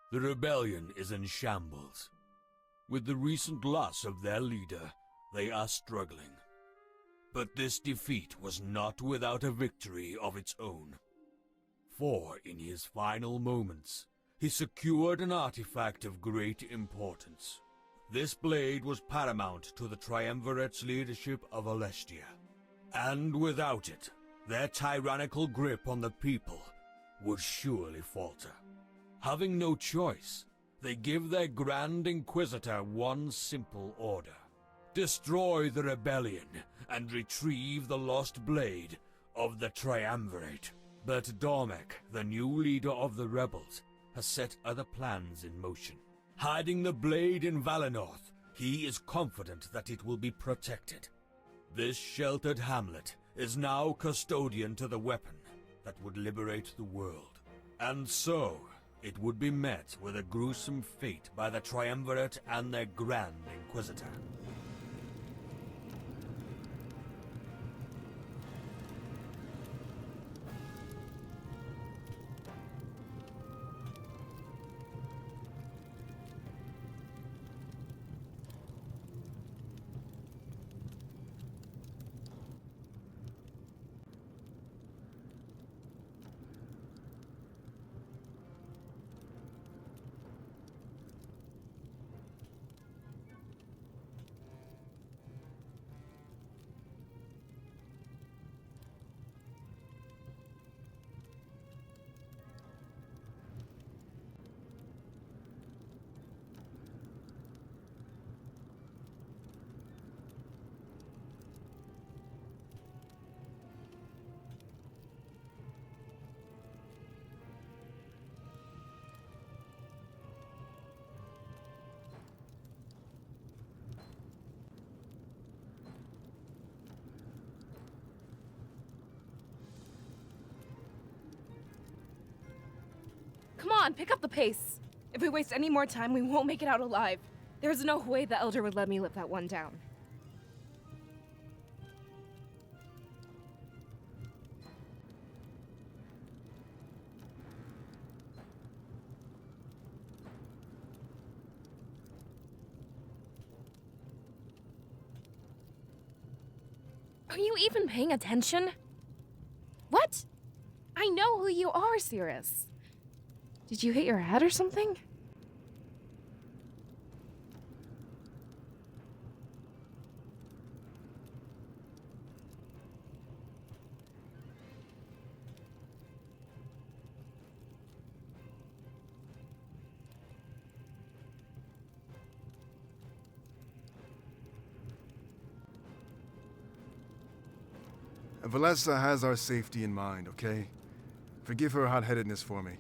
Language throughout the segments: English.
The rebellion is in shambles. With the recent loss of their leader, they are struggling. But this defeat was not without a victory of its own. For in his final moments, he secured an artifact of great importance. This blade was paramount to the Triumvirate's leadership of Alestia. And without it, their tyrannical grip on the people would surely falter. Having no choice, they give their Grand Inquisitor one simple order: destroy the rebellion and retrieve the lost blade of the Triumvirate. But Dormek, the new leader of the rebels, has set other plans in motion. Hiding the blade in Valenorth, he is confident that it will be protected. This sheltered hamlet is now custodian to the weapon that would liberate the world. And so, it would be met with a gruesome fate by the Triumvirate and their Grand Inquisitor. Come on, pick up the pace. If we waste any more time, we won't make it out alive. There's no way the Elder would let me live that one down. Are you even paying attention? What? I know who you are, Cirrus. Did you hit your head or something? Valessa has our safety in mind, okay? Forgive her hot-headedness for me.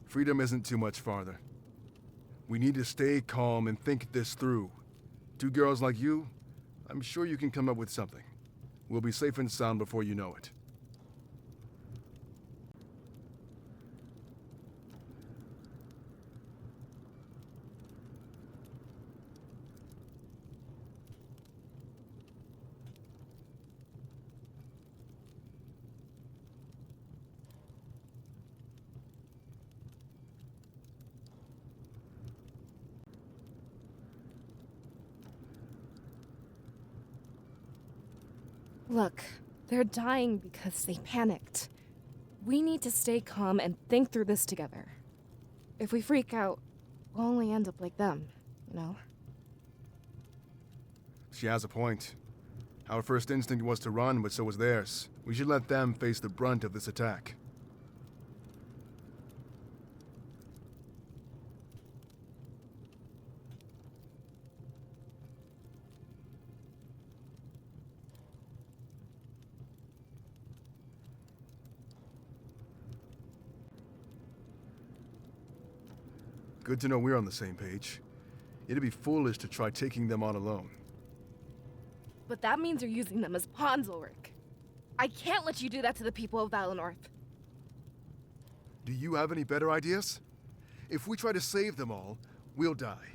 Freedom isn't too much farther. We need to stay calm and think this through. Two girls like you, I'm sure you can come up with something. We'll be safe and sound before you know it. Look, they're dying because they panicked. We need to stay calm and think through this together. If we freak out, we'll only end up like them, you know? She has a point. Our first instinct was to run, but so was theirs. We should let them face the brunt of this attack. Good to know we're on the same page. It'd be foolish to try taking them on alone. But that means you're using them as pawns, Ulrich. I can't let you do that to the people of Valenorth. Do you have any better ideas? If we try to save them all, we'll die.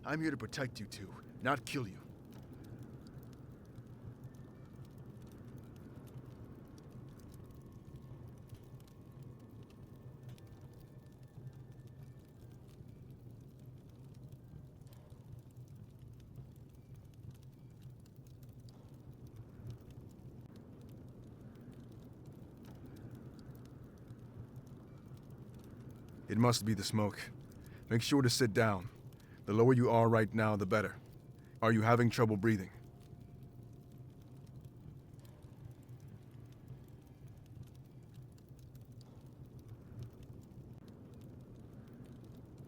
I'm here to protect you two, not kill you. It must be the smoke. Make sure to sit down. The lower you are right now, the better. Are you having trouble breathing?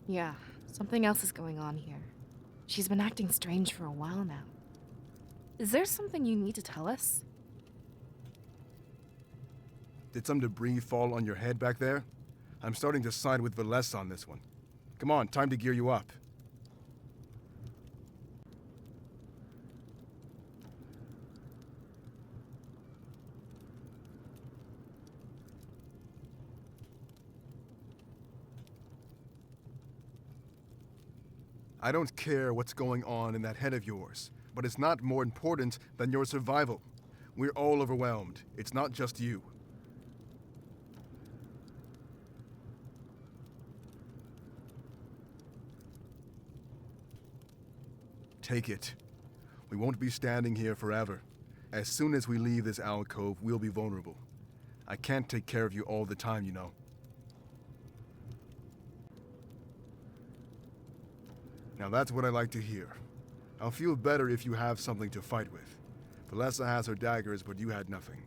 Yeah, something else is going on here. She's been acting strange for a while now. Is there something you need to tell us? Did some debris fall on your head back there? I'm starting to side with Valessa on this one. Come on, time to gear you up. I don't care what's going on in that head of yours, but it's not more important than your survival. We're all overwhelmed. It's not just you. Take it. We won't be standing here forever. As soon as we leave this alcove, we'll be vulnerable. I can't take care of you all the time, you know. Now that's what I like to hear. I'll feel better if you have something to fight with. Valessa has her daggers, but you had nothing.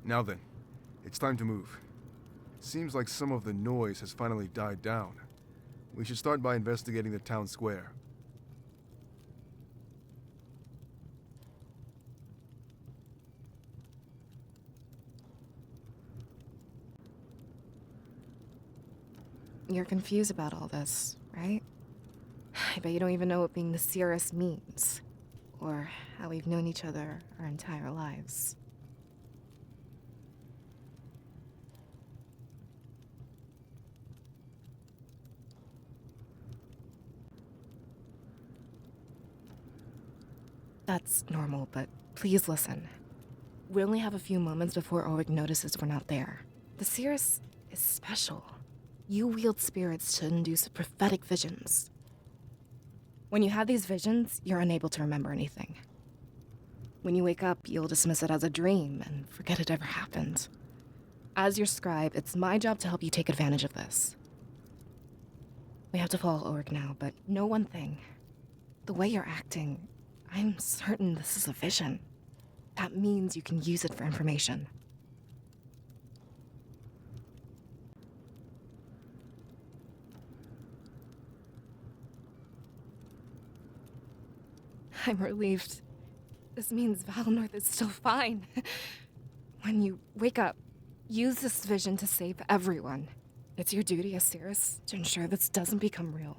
Now then, it's time to move. Seems like some of the noise has finally died down. We should start by investigating the town square. You're confused about all this, right? I bet you don't even know what being the Cirrus means, or how we've known each other our entire lives. That's normal, but please listen. We only have a few moments before Oleg notices we're not there. The Cirrus is special. You wield spirits to induce prophetic visions. When you have these visions, you're unable to remember anything. When you wake up, you'll dismiss it as a dream and forget it ever happened. As your scribe, it's my job to help you take advantage of this. We have to follow Oleg now, but know one thing. The way you're acting, I'm certain this is a vision. That means you can use it for information. I'm relieved. This means Valinor is still fine. When you wake up, use this vision to save everyone. It's your duty as Cirrus to ensure this doesn't become real.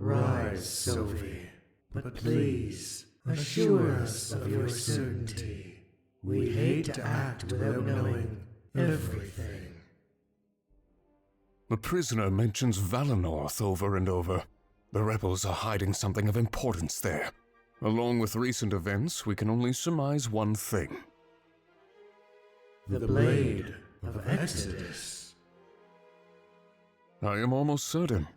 Rise, Sylvie, but please assure us of your certainty. We'd hate to act without knowing everything. The prisoner mentions Valenorth over and over. The rebels are hiding something of importance there. Along with recent events, we can only surmise one thing. The Blade of Exodus. I am almost certain.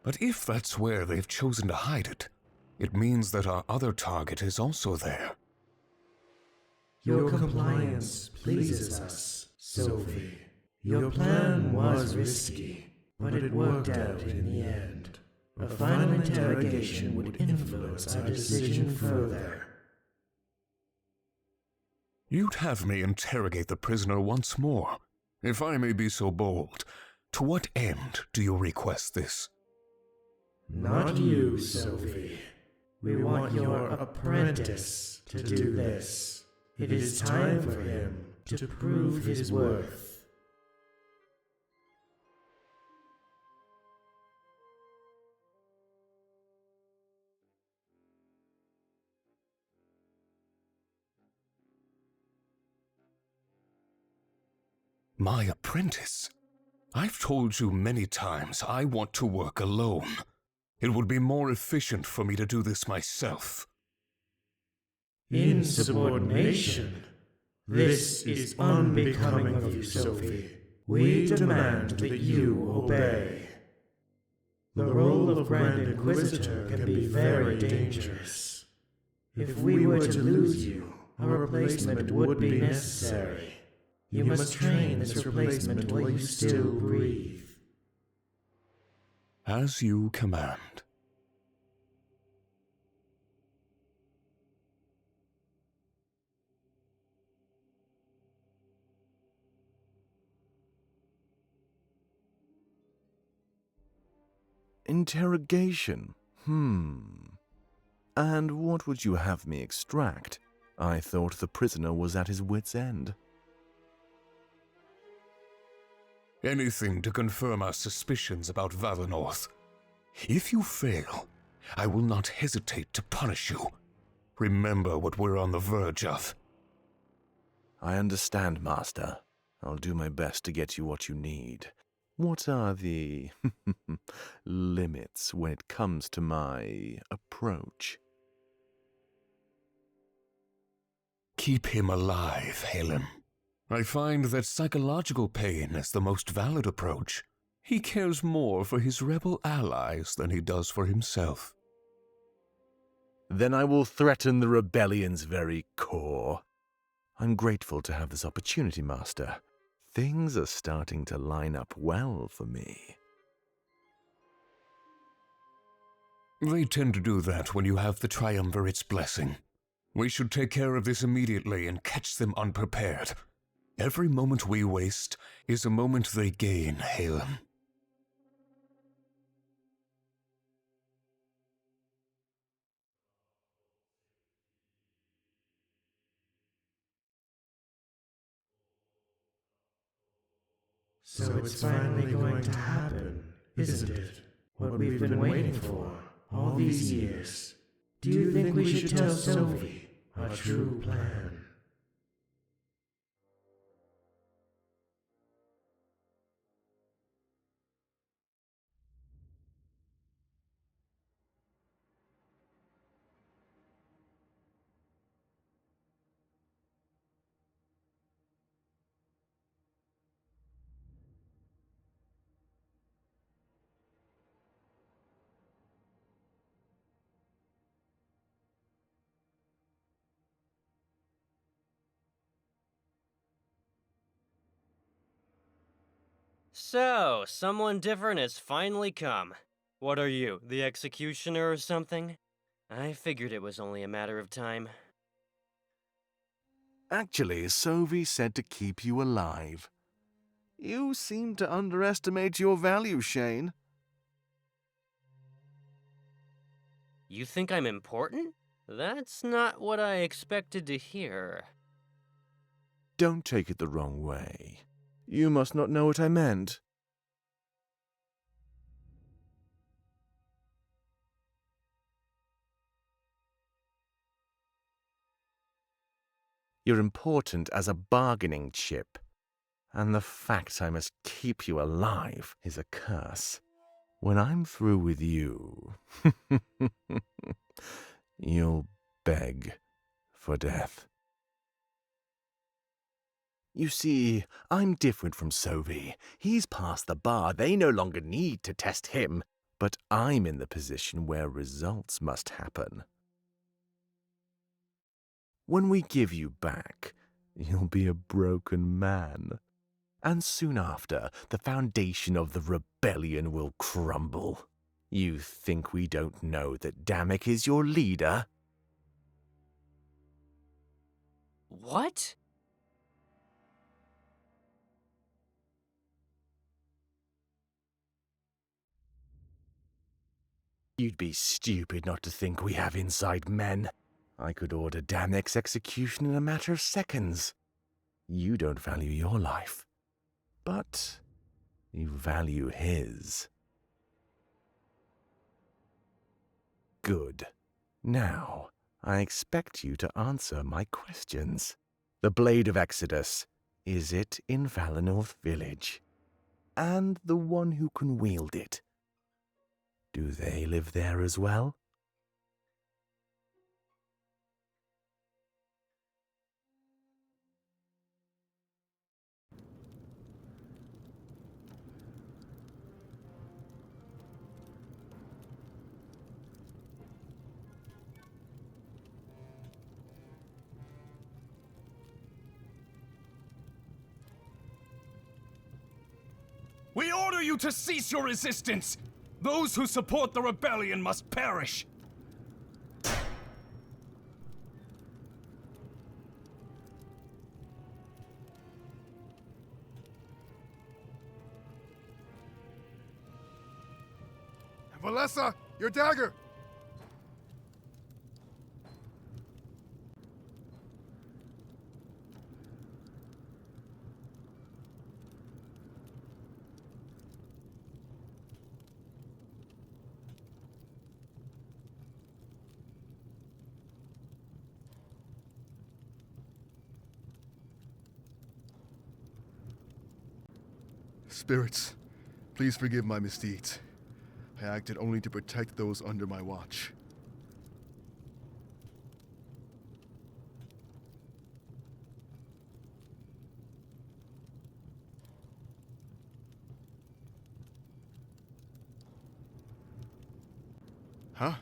But if that's where they've chosen to hide it, it means that our other target is also there. Your compliance pleases us, Sylvie. Your plan was risky, but it worked out in the end. A final interrogation would influence our decision further. You'd have me interrogate the prisoner once more, if I may be so bold. To what end do you request this? Not you, Sophie. We want your apprentice to do this. It is time for him to prove his worth. My apprentice? I've told you many times I want to work alone. It would be more efficient for me to do this myself. Insubordination? This is unbecoming of you, Sophie. We demand that you obey. The role of Grand Inquisitor can be very dangerous. If we were to lose you, a replacement would be necessary. You must train this replacement while you still breathe. As you command. Interrogation? And what would you have me extract? I thought the prisoner was at his wit's end. Anything to confirm our suspicions about Valinor. If you fail, I will not hesitate to punish you. Remember what we're on the verge of. I understand, Master. I'll do my best to get you what you need. What are the limits when it comes to my approach? Keep him alive, Halem. I find that psychological pain is the most valid approach. He cares more for his rebel allies than he does for himself. Then I will threaten the rebellion's very core. I'm grateful to have this opportunity, Master. Things are starting to line up well for me. They tend to do that when you have the Triumvirate's blessing. We should take care of this immediately and catch them unprepared. Every moment we waste is a moment they gain, Halem. So it's finally going to happen, isn't it? What we've been waiting for all these years. Do you think we should tell Sophie our true plan? So, someone different has finally come. What are you, the executioner or something? I figured it was only a matter of time. Actually, Sophie said to keep you alive. You seem to underestimate your value, Shane. You think I'm important? That's not what I expected to hear. Don't take it the wrong way. You must not know what I meant. You're important as a bargaining chip, and the fact I must keep you alive is a curse. When I'm through with you, you'll beg for death. You see, I'm different from Sophie. He's past the bar. They no longer need to test him. But I'm in the position where results must happen. When we give you back, you'll be a broken man. And soon after, the foundation of the rebellion will crumble. You think we don't know that Damek is your leader? What? You'd be stupid not to think we have inside men. I could order Damek's execution in a matter of seconds. You don't value your life, but you value his. Good. Now, I expect you to answer my questions. The Blade of Exodus, is it in Valinor Village? And the one who can wield it, do they live there as well? We order you to cease your resistance! Those who support the rebellion must perish! Valessa, your dagger! Spirits, please forgive my misdeeds. I acted only to protect those under my watch. Huh?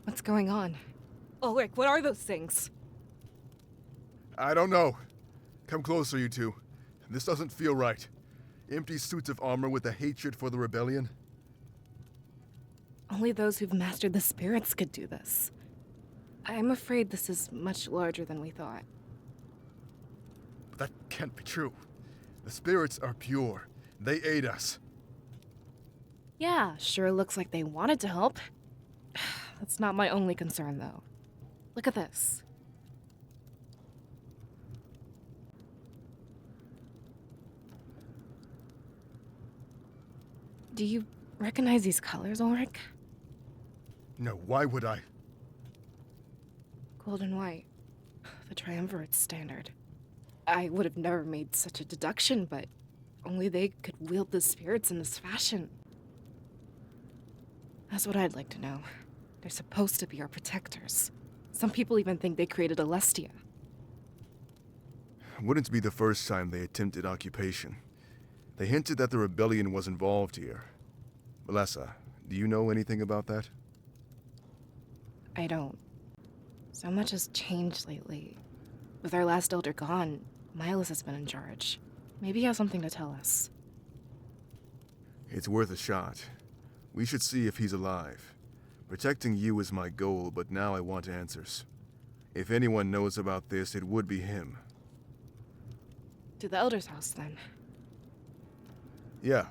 What's going on? Ulrich, what are those things? I don't know. Come closer, you two. This doesn't feel right. Empty suits of armor with a hatred for the rebellion. Only those who've mastered the spirits could do this. I'm afraid this is much larger than we thought. But that can't be true. The spirits are pure. They aid us. Yeah, sure looks like they wanted to help. That's not my only concern, though. Look at this. Do you recognize these colors, Ulrich? No, why would I? Gold and white. The Triumvirate standard. I would have never made such a deduction, but only they could wield the spirits in this fashion. That's what I'd like to know. They're supposed to be our protectors. Some people even think they created Alestia. Wouldn't be the first time they attempted occupation. They hinted that the rebellion was involved here. Valessa, do you know anything about that? I don't. So much has changed lately. With our last elder gone, Miles has been in charge. Maybe he has something to tell us. It's worth a shot. We should see if he's alive. Protecting you is my goal, but now I want answers. If anyone knows about this, it would be him. To the Elder's house, then. Yeah.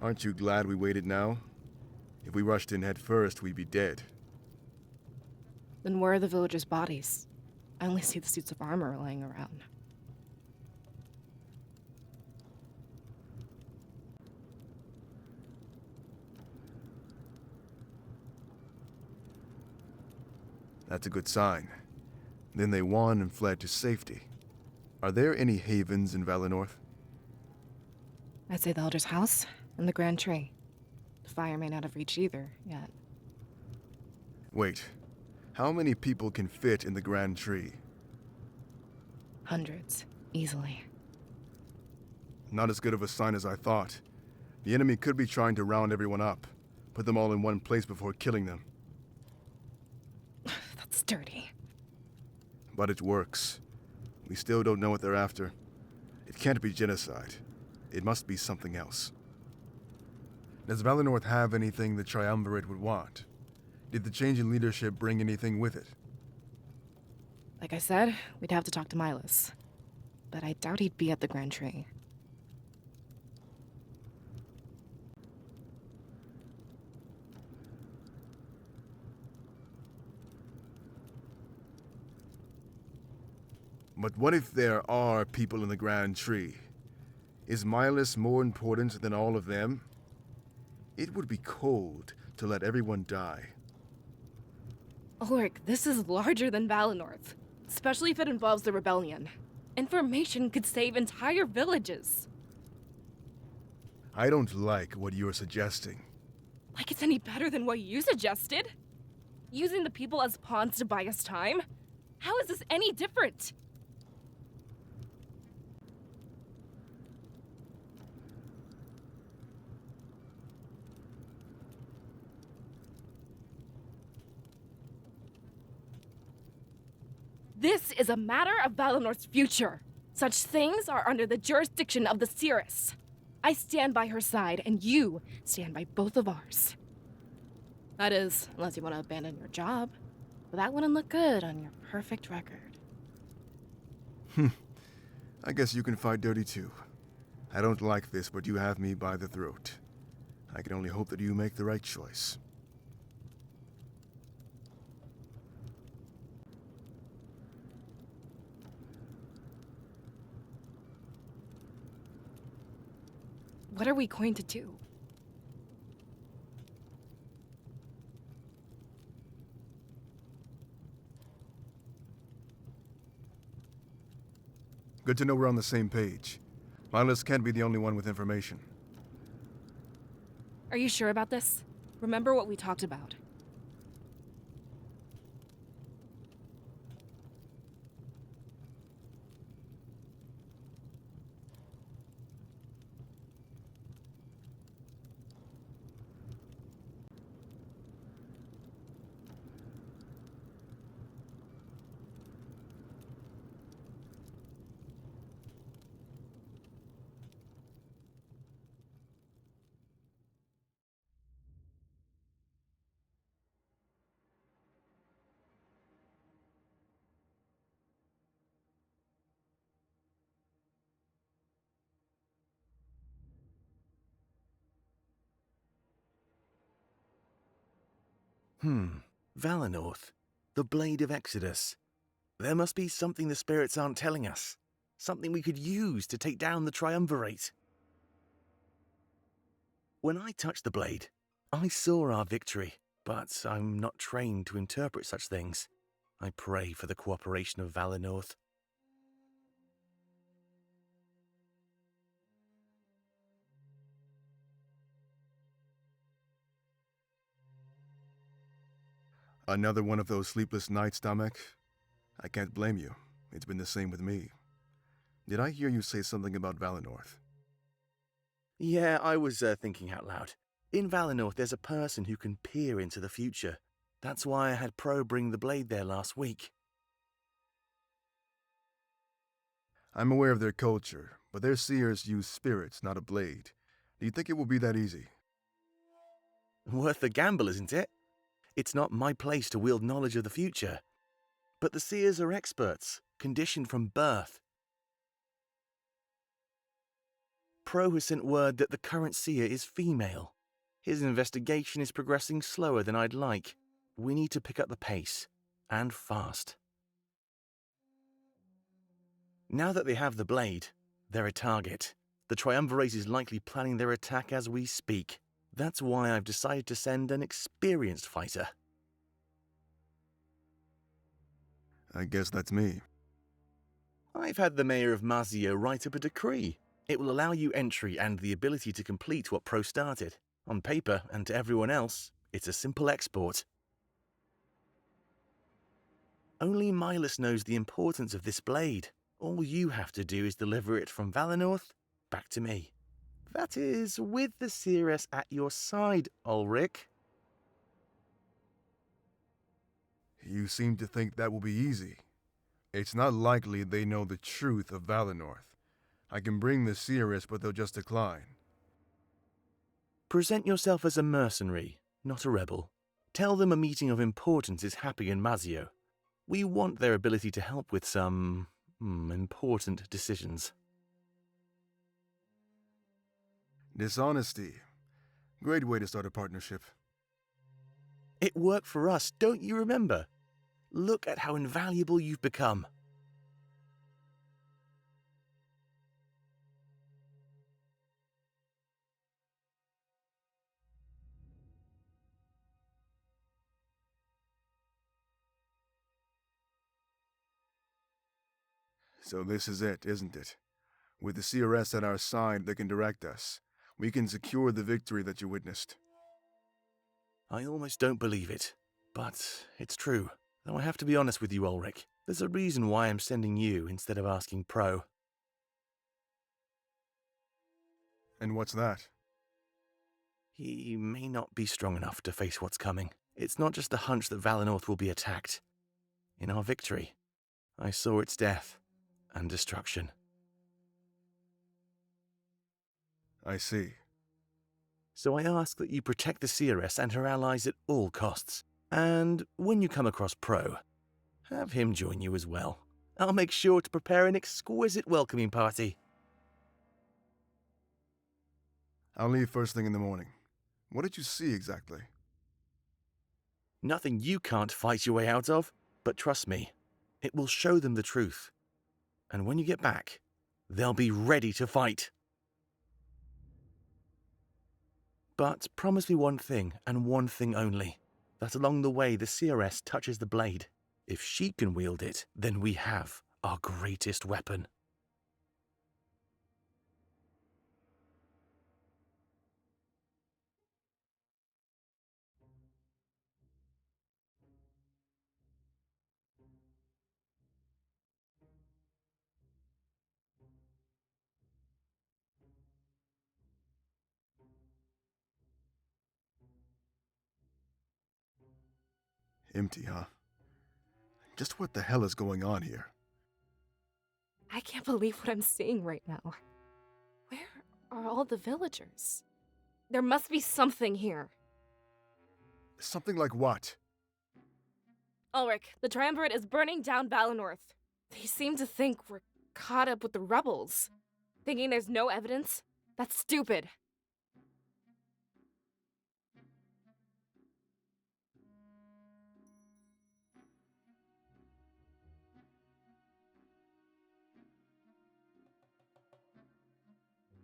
Aren't you glad we waited now? If we rushed in head first, we'd be dead. Then where are the villagers' bodies? I only see the suits of armor lying around. That's a good sign. Then they won and fled to safety. Are there any havens in Valenorth? I'd say the Elder's house and the Grand Tree. The fire may not have reached either yet. Wait, how many people can fit in the Grand Tree? Hundreds, easily. Not as good of a sign as I thought. The enemy could be trying to round everyone up, put them all in one place before killing them. That's dirty. But it works. We still don't know what they're after. It can't be genocide. It must be something else. Does Valenorth have anything the Triumvirate would want? Did the change in leadership bring anything with it? Like I said, we'd have to talk to Milas. But I doubt he'd be at the Grand Tree. But what if there are people in the Grand Tree? Is Milas more important than all of them? It would be cold to let everyone die. Ulrich, this is larger than Valenorth. Especially if it involves the rebellion. Information could save entire villages. I don't like what you're suggesting. Like it's any better than what you suggested? Using the people as pawns to buy us time? How is this any different? This is a matter of Valenor's future. Such things are under the jurisdiction of the Cirrus. I stand by her side, and you stand by both of ours. That is, unless you want to abandon your job. But that wouldn't look good on your perfect record. I guess you can fight dirty too. I don't like this, but you have me by the throat. I can only hope that you make the right choice. What are we going to do? Good to know we're on the same page. Milas can't be the only one with information. Are you sure about this? Remember what we talked about. Valenorth. The Blade of Exodus. There must be something the spirits aren't telling us. Something we could use to take down the Triumvirate. When I touched the blade, I saw our victory, but I'm not trained to interpret such things. I pray for the cooperation of Valenorth. Another one of those sleepless nights, Damek? I can't blame you. It's been the same with me. Did I hear you say something about Valenorth? Yeah, I was thinking out loud. In Valenorth, there's a person who can peer into the future. That's why I had Pro bring the blade there last week. I'm aware of their culture, but their seers use spirits, not a blade. Do you think it will be that easy? Worth a gamble, isn't it? It's not my place to wield knowledge of the future. But the seers are experts, conditioned from birth. Pro has sent word that the current seer is female. His investigation is progressing slower than I'd like. We need to pick up the pace, and fast. Now that they have the blade, they're a target. The Triumvirate is likely planning their attack as we speak. That's why I've decided to send an experienced fighter. I guess that's me. I've had the mayor of Mazio write up a decree. It will allow you entry and the ability to complete what Pro started. On paper, and to everyone else, it's a simple export. Only Milas knows the importance of this blade. All you have to do is deliver it from Valenorth back to me. That is, with the Ceres at your side, Ulrich. You seem to think that will be easy. It's not likely they know the truth of Valenorth. I can bring the Ceres, but they'll just decline. Present yourself as a mercenary, not a rebel. Tell them a meeting of importance is happening in Mazio. We want their ability to help with some important decisions. Dishonesty. Great way to start a partnership. It worked for us, don't you remember? Look at how invaluable you've become. So this is it, isn't it? With the CRS at our side that can direct us, we can secure the victory that you witnessed. I almost don't believe it, but it's true. Though I have to be honest with you, Ulrich. There's a reason why I'm sending you instead of asking Pro. And what's that? He may not be strong enough to face what's coming. It's not just a hunch that Valenorth will be attacked. In our victory, I saw its death and destruction. I see. So I ask that you protect the Ceres and her allies at all costs. And when you come across Pro, have him join you as well. I'll make sure to prepare an exquisite welcoming party. I'll leave first thing in the morning. What did you see exactly? Nothing you can't fight your way out of, but trust me, it will show them the truth. And when you get back, they'll be ready to fight. But promise me one thing, and one thing only, that along the way the CRS touches the blade. If she can wield it, then we have our greatest weapon. Empty, huh? Just what the hell is going on here? I can't believe what I'm seeing right now. Where are all the villagers? There must be something here. Something like what? Ulrich, the Triumvirate is burning down Valenorth. They seem to think we're caught up with the rebels. Thinking there's no evidence? That's stupid.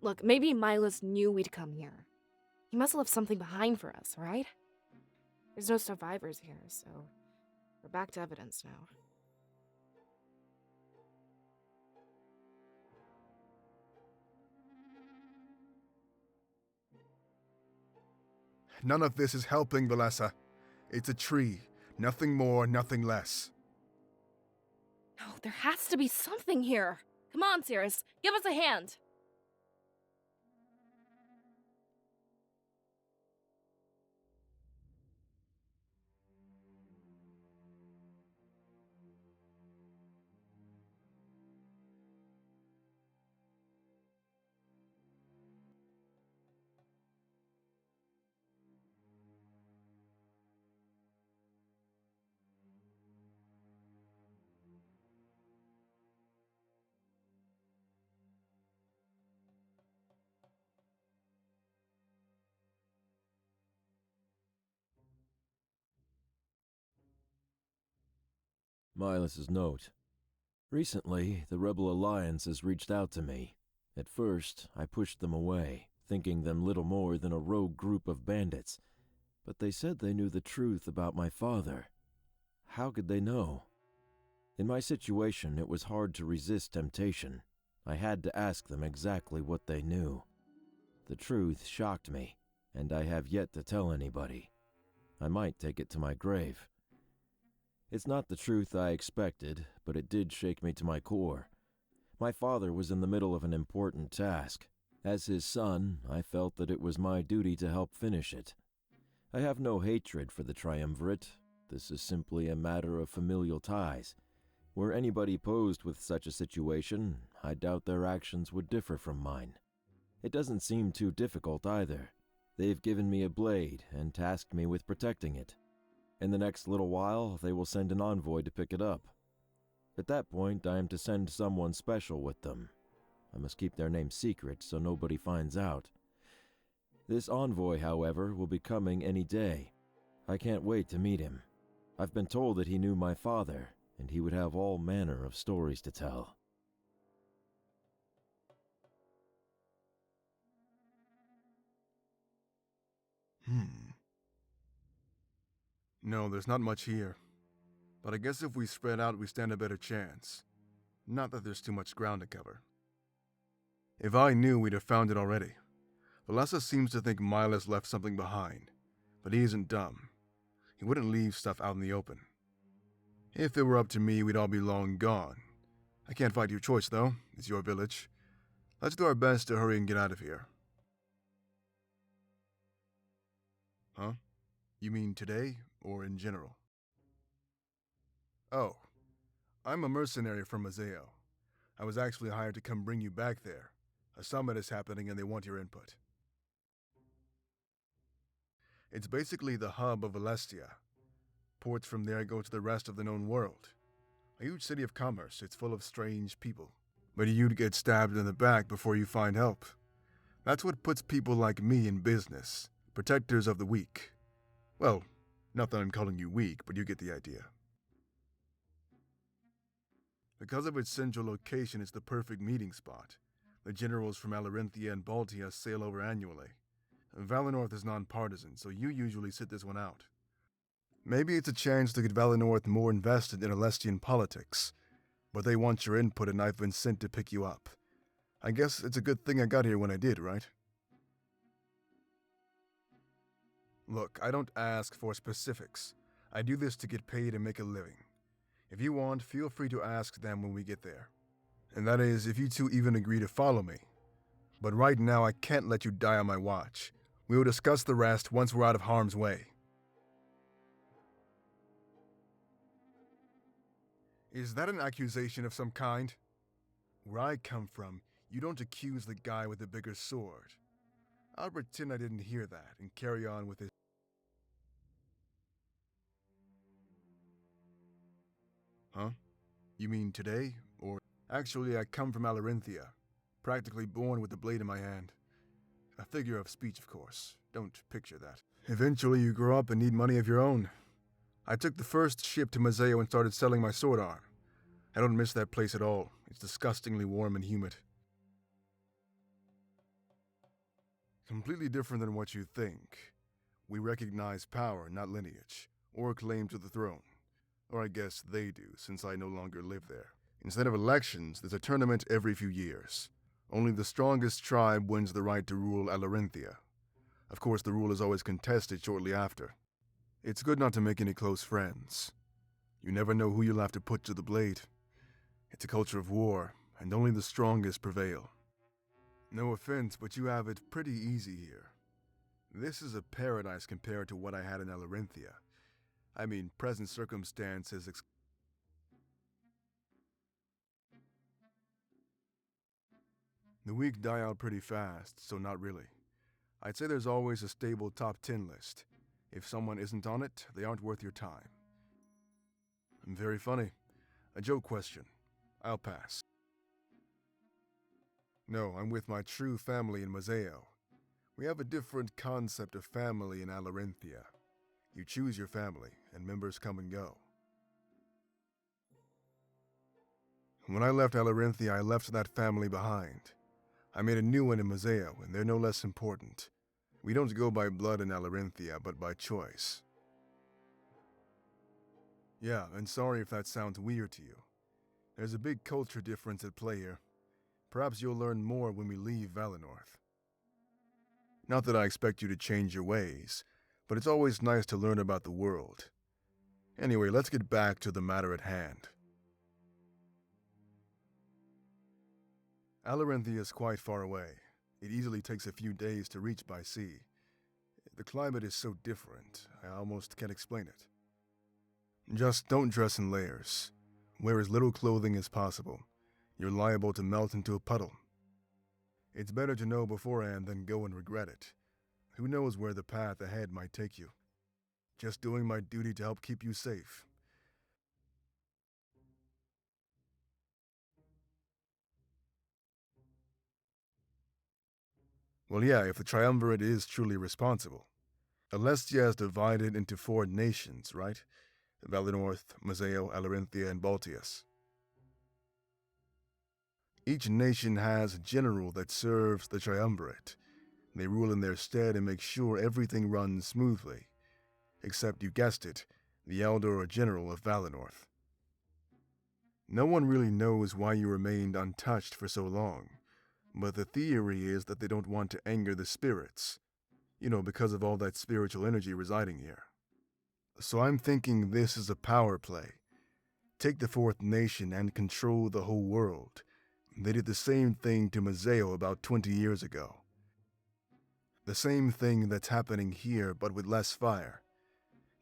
Look, maybe Milas knew we'd come here. He must have left something behind for us, right? There's no survivors here, so we're back to evidence now. None of this is helping, Valessa. It's a tree. Nothing more, nothing less. No, there has to be something here. Come on, Cirrus, give us a hand. Milas's note. Recently, the Rebel Alliance has reached out to me. At first, I pushed them away, thinking them little more than a rogue group of bandits. But they said they knew the truth about my father. How could they know? In my situation, it was hard to resist temptation. I had to ask them exactly what they knew. The truth shocked me, and I have yet to tell anybody. I might take it to my grave. It's not the truth I expected, but it did shake me to my core. My father was in the middle of an important task. As his son, I felt that it was my duty to help finish it. I have no hatred for the Triumvirate. This is simply a matter of familial ties. Were anybody posed with such a situation, I doubt their actions would differ from mine. It doesn't seem too difficult either. They've given me a blade and tasked me with protecting it. In the next little while, they will send an envoy to pick it up. At that point, I am to send someone special with them. I must keep their name secret so nobody finds out. This envoy, however, will be coming any day. I can't wait to meet him. I've been told that he knew my father, and he would have all manner of stories to tell. No, there's not much here. But I guess if we spread out, we stand a better chance. Not that there's too much ground to cover. If I knew, we'd have found it already. Valessa seems to think Milas left something behind, but he isn't dumb. He wouldn't leave stuff out in the open. If it were up to me, we'd all be long gone. I can't fight your choice, though. It's your village. Let's do our best to hurry and get out of here. Huh? You mean today, or in general? Oh, I'm a mercenary from Mazeo. I was actually hired to come bring you back there. A summit is happening and they want your input. It's basically the hub of Alestia. Ports from there go to the rest of the known world. A huge city of commerce, it's full of strange people. But you'd get stabbed in the back before you find help. That's what puts people like me in business, protectors of the weak. Well, not that I'm calling you weak, but you get the idea. Because of its central location, it's the perfect meeting spot. The generals from Alarinthia and Baltia sail over annually. Valenorth is non-partisan, so you usually sit this one out. Maybe it's a chance to get Valenorth more invested in Alestian politics, but they want your input and I've been sent to pick you up. I guess it's a good thing I got here when I did, right? Look, I don't ask for specifics. I do this to get paid and make a living. If you want, feel free to ask them when we get there. And that is, if you two even agree to follow me. But right now, I can't let you die on my watch. We will discuss the rest once we're out of harm's way. Is that an accusation of some kind? Where I come from, you don't accuse the guy with the bigger sword. I'll pretend I didn't hear that and carry on with his... Huh? You mean today, or... Actually, I come from Alarinthia, practically born with the blade in my hand. A figure of speech, of course. Don't picture that. Eventually, you grow up and need money of your own. I took the first ship to Mazeo and started selling my sword arm. I don't miss that place at all. It's disgustingly warm and humid. Completely different than what you think. We recognize power, not lineage, or claim to the throne. Or I guess they do, since I no longer live there. Instead of elections, there's a tournament every few years. Only the strongest tribe wins the right to rule Alarinthia. Of course, the rule is always contested shortly after. It's good not to make any close friends. You never know who you'll have to put to the blade. It's a culture of war, and only the strongest prevail. No offense, but you have it pretty easy here. This is a paradise compared to what I had in Alarinthia. I mean, present circumstances The weak die out pretty fast, so not really. I'd say there's always a stable top 10 list. If someone isn't on it, they aren't worth your time. Very funny. A joke question. I'll pass. No, I'm with my true family in Mazeo. We have a different concept of family in Alarinthia. You choose your family, and members come and go. When I left Alarinthia, I left that family behind. I made a new one in Mazeo, and they're no less important. We don't go by blood in Alarinthia, but by choice. Yeah, and sorry if that sounds weird to you. There's a big culture difference at play here. Perhaps you'll learn more when we leave Valenorth. Not that I expect you to change your ways, but it's always nice to learn about the world. Anyway, let's get back to the matter at hand. Alarinthia is quite far away. It easily takes a few days to reach by sea. The climate is so different, I almost can't explain it. Just don't dress in layers. Wear as little clothing as possible. You're liable to melt into a puddle. It's better to know beforehand than go and regret it. Who knows where the path ahead might take you? Just doing my duty to help keep you safe. Well, yeah, if the Triumvirate is truly responsible. Alestia is divided into 4 nations, right? Valenorth, Mazeo, Alarinthia, and Baltius. Each nation has a general that serves the Triumvirate. They rule in their stead and make sure everything runs smoothly. Except, you guessed it, the Elder or General of Valenorth. No one really knows why you remained untouched for so long, but the theory is that they don't want to anger the spirits. You know, because of all that spiritual energy residing here. So I'm thinking this is a power play. Take the 4th nation and control the whole world. They did the same thing to Mazeo about 20 years ago. The same thing that's happening here, but with less fire.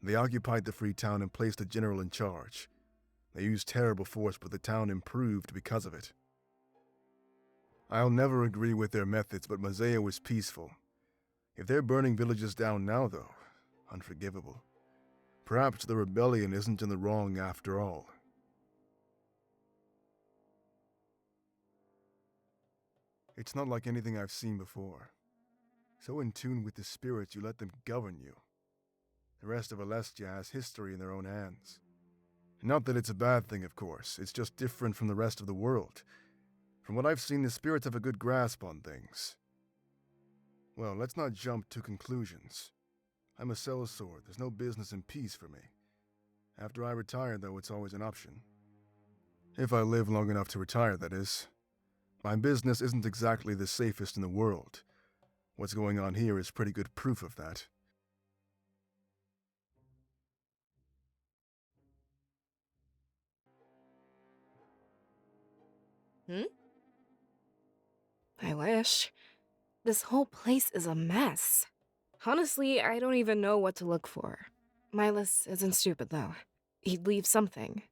They occupied the free town and placed a general in charge. They used terrible force, but the town improved because of it. I'll never agree with their methods, but Mazeo is peaceful. If they're burning villages down now, though, unforgivable. Perhaps the rebellion isn't in the wrong after all. It's not like anything I've seen before. So in tune with the spirits, you let them govern you. The rest of Alestia has history in their own hands. Not that it's a bad thing, of course. It's just different from the rest of the world. From what I've seen, the spirits have a good grasp on things. Well, let's not jump to conclusions. I'm a sellsword. There's no business in peace for me. After I retire, though, it's always an option. If I live long enough to retire, that is. My business isn't exactly the safest in the world. What's going on here is pretty good proof of that. I wish. This whole place is a mess. Honestly, I don't even know what to look for. Milas isn't stupid, though. He'd leave something.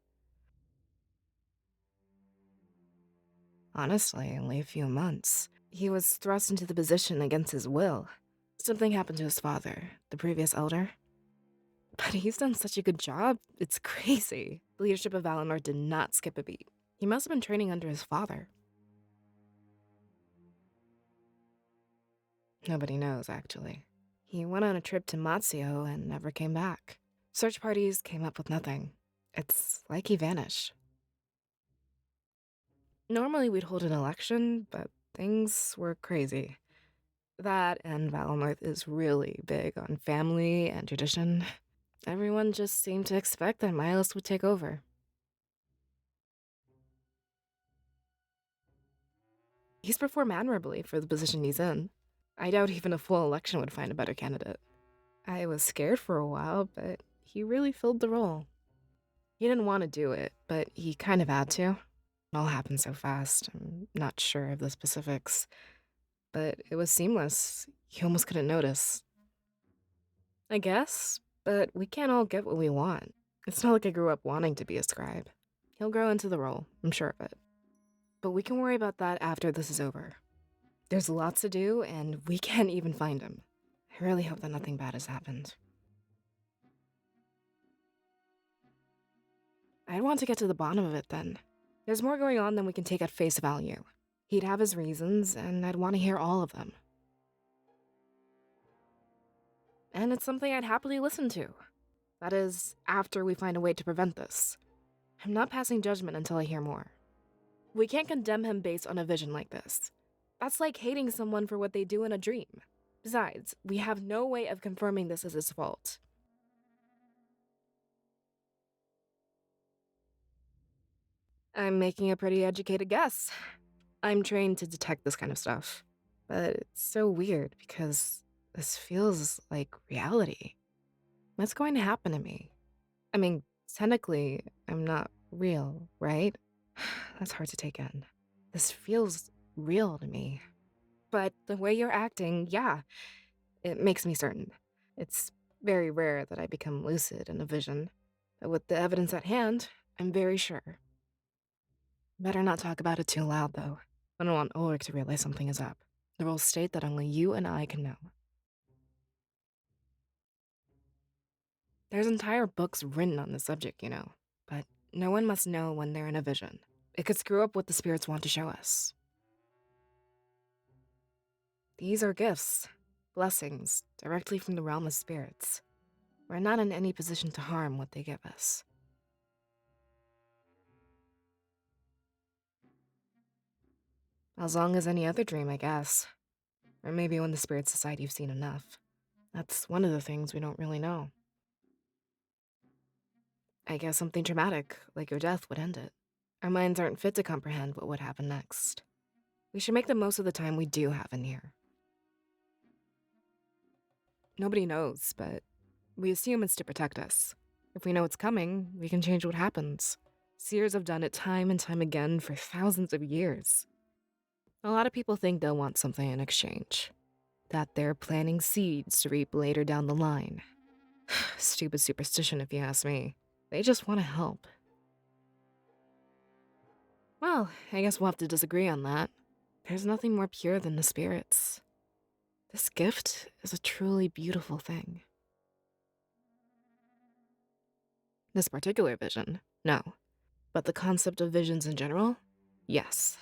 Honestly, only a few months. He was thrust into the position against his will. Something happened to his father, the previous elder. But he's done such a good job, it's crazy. The leadership of Valinor did not skip a beat. He must have been training under his father. Nobody knows, actually. He went on a trip to Matsio and never came back. Search parties came up with nothing. It's like he vanished. Normally we'd hold an election, but things were crazy. That and Valinor is really big on family and tradition. Everyone just seemed to expect that Milas would take over. He's performed admirably for the position he's in. I doubt even a full election would find a better candidate. I was scared for a while, but he really filled the role. He didn't want to do it, but he kind of had to. It all happened so fast. I'm not sure of the specifics. But it was seamless. You almost couldn't notice. I guess, but we can't all get what we want. It's not like I grew up wanting to be a scribe. He'll grow into the role, I'm sure of it. But we can worry about that after this is over. There's lots to do, and we can't even find him. I really hope that nothing bad has happened. I'd want to get to the bottom of it then. There's more going on than we can take at face value. He'd have his reasons, and I'd want to hear all of them. And it's something I'd happily listen to. That is, after we find a way to prevent this. I'm not passing judgment until I hear more. We can't condemn him based on a vision like this. That's like hating someone for what they do in a dream. Besides, we have no way of confirming this is his fault. I'm making a pretty educated guess. I'm trained to detect this kind of stuff. But it's so weird because this feels like reality. What's going to happen to me? I mean, technically, I'm not real, right? That's hard to take in. This feels real to me. But the way you're acting, yeah, it makes me certain. It's very rare that I become lucid in a vision. But with the evidence at hand, I'm very sure. Better not talk about it too loud, though. I don't want Ulrich to realize something is up. The rules state that only you and I can know. There's entire books written on the subject, but no one must know when they're in a vision. It could screw up what the spirits want to show us. These are gifts, blessings, directly from the realm of spirits. We're not in any position to harm what they give us. As long as any other dream, I guess. Or maybe when the spirits decide you've seen enough. That's one of the things we don't really know. I guess something traumatic, like your death, would end it. Our minds aren't fit to comprehend what would happen next. We should make the most of the time we do have in here. Nobody knows, but we assume it's to protect us. If we know it's coming, we can change what happens. Seers have done it time and time again for thousands of years. A lot of people think they'll want something in exchange. That they're planting seeds to reap later down the line. Stupid superstition, if you ask me. They just want to help. Well, I guess we'll have to disagree on that. There's nothing more pure than the spirits. This gift is a truly beautiful thing. This particular vision, no. But the concept of visions in general, yes.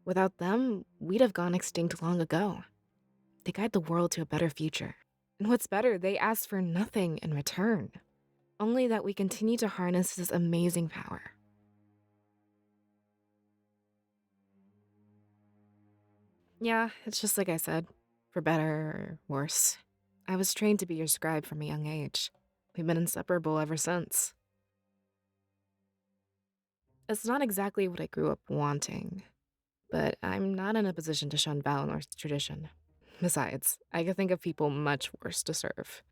Without them, we'd have gone extinct long ago. They guide the world to a better future. And what's better, they ask for nothing in return. Only that we continue to harness this amazing power. Yeah, it's just like I said. For better or worse. I was trained to be your scribe from a young age. We've been inseparable ever since. It's not exactly what I grew up wanting, but I'm not in a position to shun Valinor's tradition. Besides, I could think of people much worse to serve.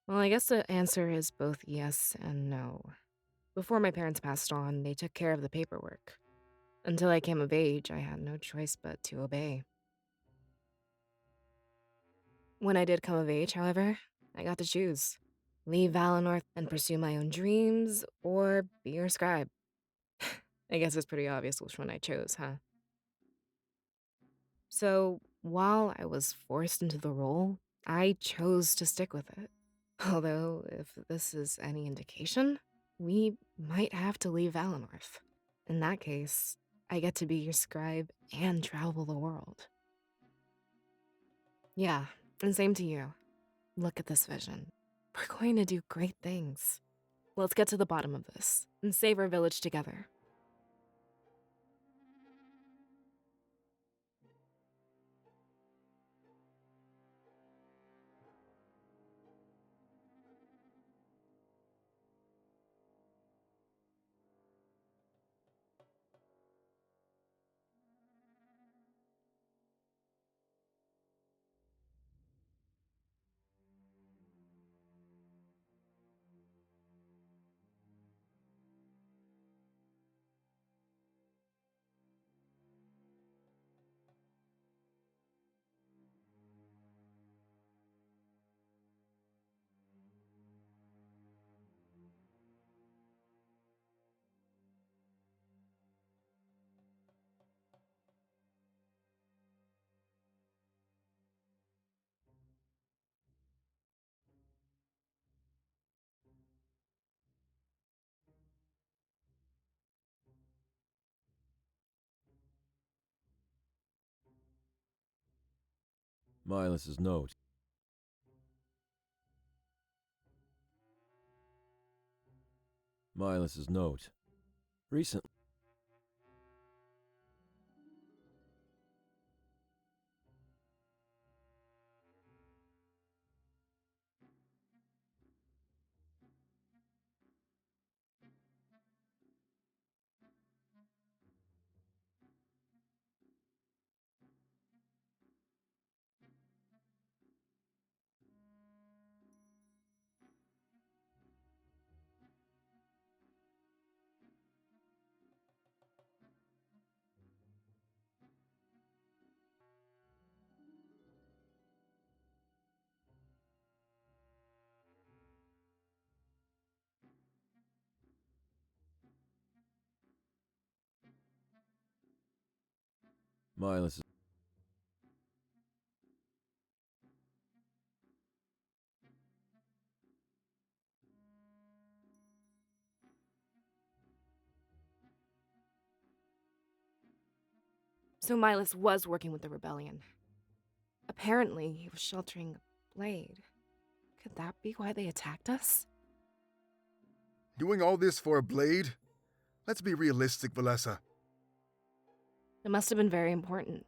Well, I guess the answer is both yes and no. Before my parents passed on, they took care of the paperwork. Until I came of age, I had no choice but to obey. When I did come of age, however, I got to choose. Leave Valinor and pursue my own dreams, or be your scribe. I guess it's pretty obvious which one I chose, huh? So, while I was forced into the role, I chose to stick with it. Although, if this is any indication, we might have to leave Valinorth. In that case, I get to be your scribe and travel the world. Yeah, and same to you. Look at this vision. We're going to do great things. Let's get to the bottom of this and save our village together. Milas's note. Milas's note. Recently. Miles. So Milas was working with the rebellion. Apparently, he was sheltering a blade. Could that be why they attacked us? Doing all this for a blade? Let's be realistic, Valessa. It must have been very important.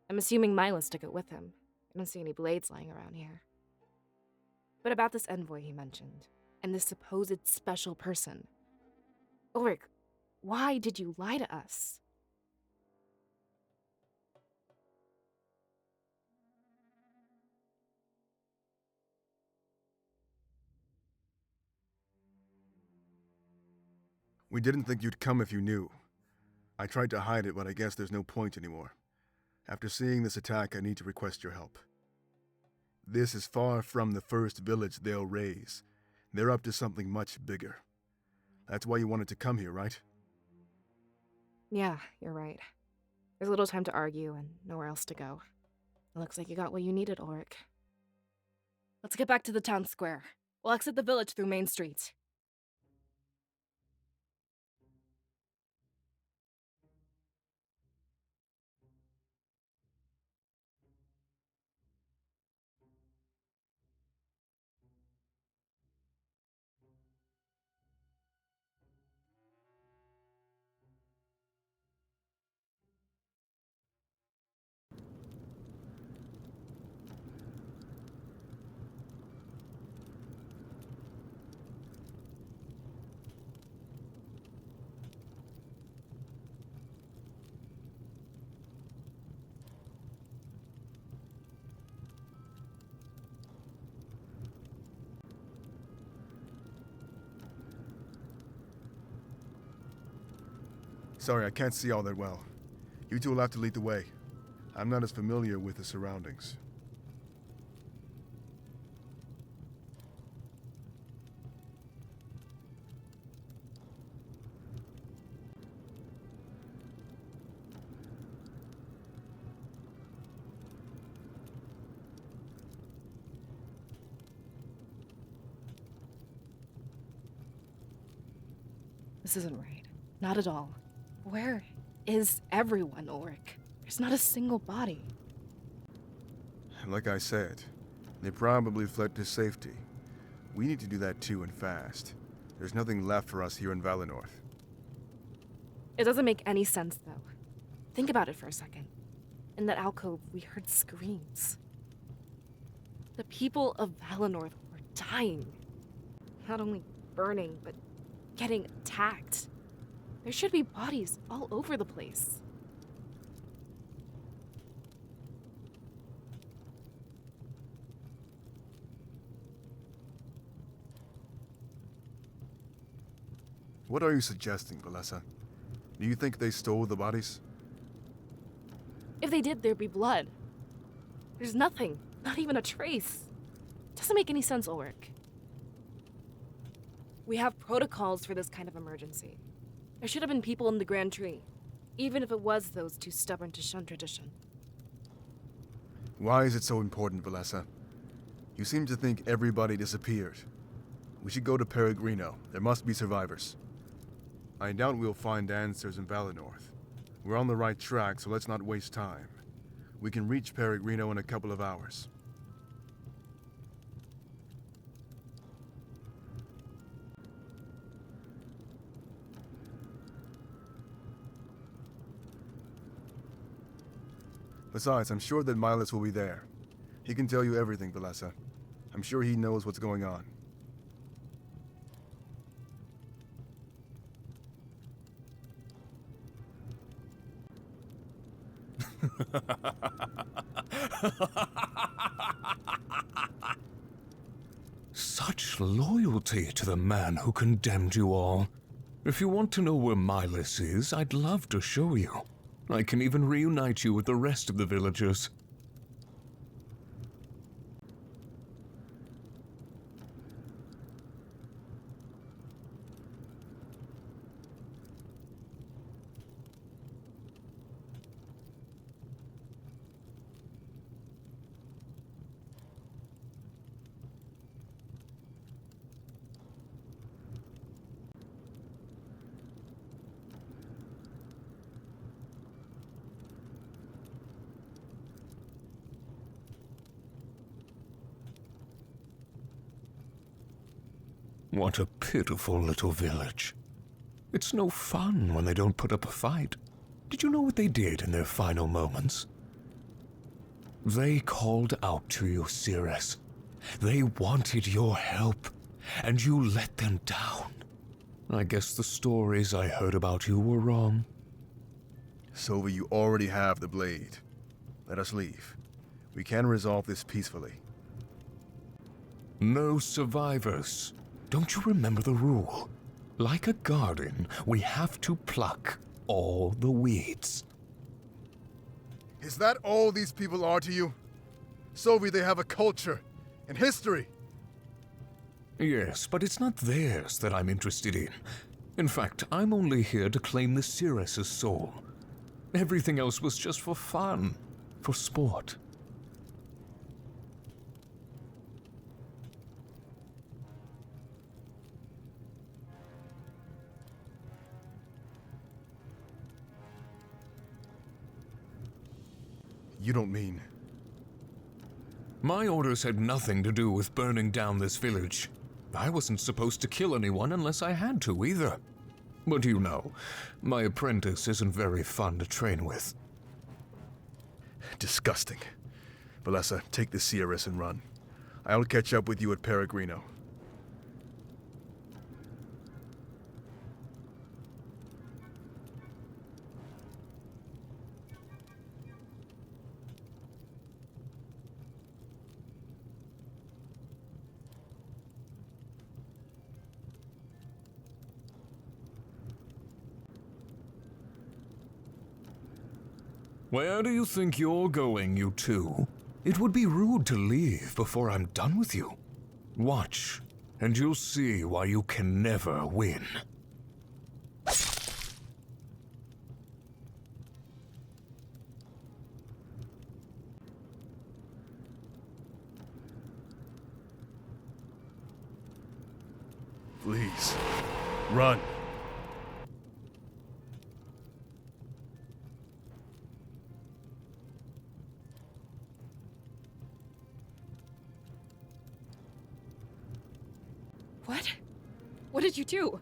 I'm assuming Milas took it with him. I don't see any blades lying around here. But about this envoy he mentioned, and this supposed special person. Ulrich, why did you lie to us? We didn't think you'd come if you knew. I tried to hide it, but I guess there's no point anymore. After seeing this attack, I need to request your help. This is far from the first village they'll raise. They're up to something much bigger. That's why you wanted to come here, right? Yeah, you're right. There's little time to argue and nowhere else to go. It looks like you got what you needed, Ulrich. Let's get back to the town square. We'll exit the village through Main Street. Sorry, I can't see all that well. You two will have to lead the way. I'm not as familiar with the surroundings. This isn't right. Not at all. Where is everyone, Ulrich? There's not a single body. Like I said, they probably fled to safety. We need to do that too, and fast. There's nothing left for us here in Valenorth. It doesn't make any sense, though. Think about it for a second. In that alcove, we heard screams. The people of Valenorth were dying. Not only burning, but getting attacked. There should be bodies all over the place. What are you suggesting, Valessa? Do you think they stole the bodies? If they did, there'd be blood. There's nothing, not even a trace. Doesn't make any sense, Ulrich. We have protocols for this kind of emergency. There should have been people in the Grand Tree, even if it was those too stubborn to shun tradition. Why is it so important, Valessa? You seem to think everybody disappeared. We should go to Peregrino. There must be survivors. I doubt we'll find answers in Valenorth. We're on the right track, so let's not waste time. We can reach Peregrino in a couple of hours. Besides, I'm sure that Milas will be there. He can tell you everything, Valessa. I'm sure he knows what's going on. Such loyalty to the man who condemned you all. If you want to know where Milas is, I'd love to show you. I can even reunite you with the rest of the villagers. What a pitiful little village. It's no fun when they don't put up a fight. Did you know what they did in their final moments? They called out to you, Ceres. They wanted your help, and you let them down. I guess the stories I heard about you were wrong. Sylvie, you already have the blade. Let us leave. We can resolve this peacefully. No survivors. Don't you remember the rule? Like a garden, we have to pluck all the weeds. Is that all these people are to you? Sylvie, they have a culture and history. Yes, but it's not theirs that I'm interested in. In fact, I'm only here to claim the Ceres' soul. Everything else was just for fun, for sport. You don't mean... My orders had nothing to do with burning down this village. I wasn't supposed to kill anyone unless I had to, either. But you know, my apprentice isn't very fun to train with. Disgusting. Valessa, take the Ceres and run. I'll catch up with you at Peregrino. Where do you think you're going, you two? It would be rude to leave before I'm done with you. Watch, and you'll see why you can never win. Please, run. What? What did you do?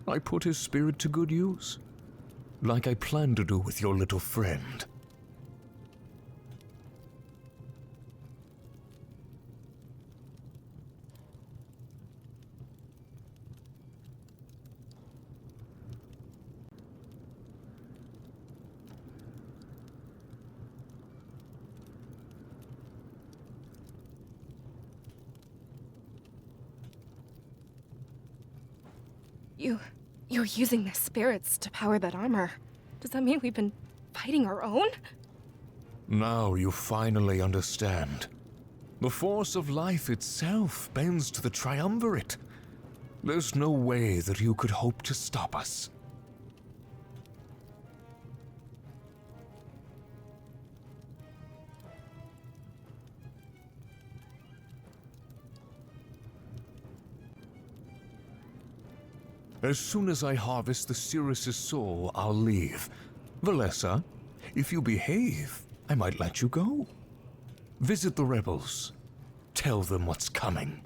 I put his spirit to good use, like I planned to do with your little friend. You're using the spirits to power that armor. Does that mean we've been fighting our own? Now you finally understand. The force of life itself bends to the triumvirate. There's no way that you could hope to stop us. As soon as I harvest the Ceres' soul, I'll leave. Valessa, if you behave, I might let you go. Visit the rebels. Tell them what's coming.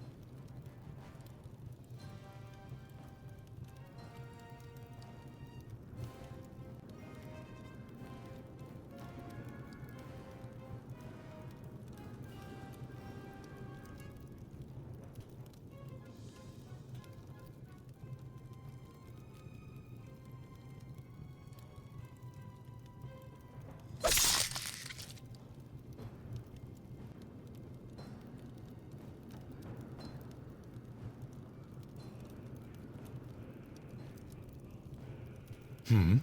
Hmm?